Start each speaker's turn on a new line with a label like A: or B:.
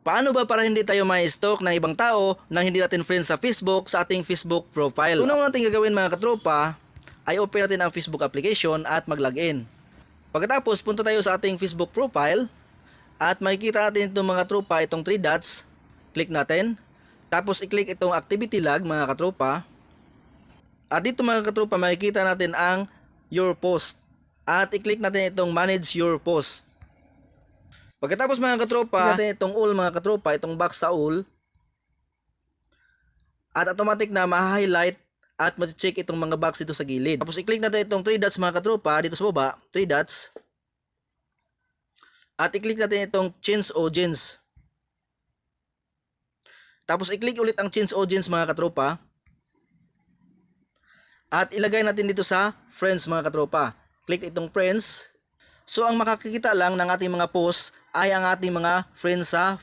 A: Paano ba para hindi tayo ma-stalk ng ibang tao nang hindi natin friends sa Facebook sa ating Facebook profile? Unang natin gagawin mga katropa ay open natin ang Facebook application at mag-login. Pagkatapos punta tayo sa ating Facebook profile at makikita natin itong mga tropa, itong 3 dots. Click natin. Tapos i-click itong activity log mga katropa. At dito mga katropa makikita natin ang your post. At i-click natin itong manage your post. Pagkatapos mga katropa, natin itong all mga katropa, itong box sa all. At automatic na ma-highlight at ma-check itong mga box dito sa gilid. Tapos i-click natin itong 3 dots mga katropa dito sa baba, 3 dots. At i-click natin itong change audience. Tapos i-click ulit ang change audience mga katropa. At ilagay natin dito sa friends mga katropa. Click itong friends. So ang makakikita lang ng ating mga post ay ang ating mga friends sa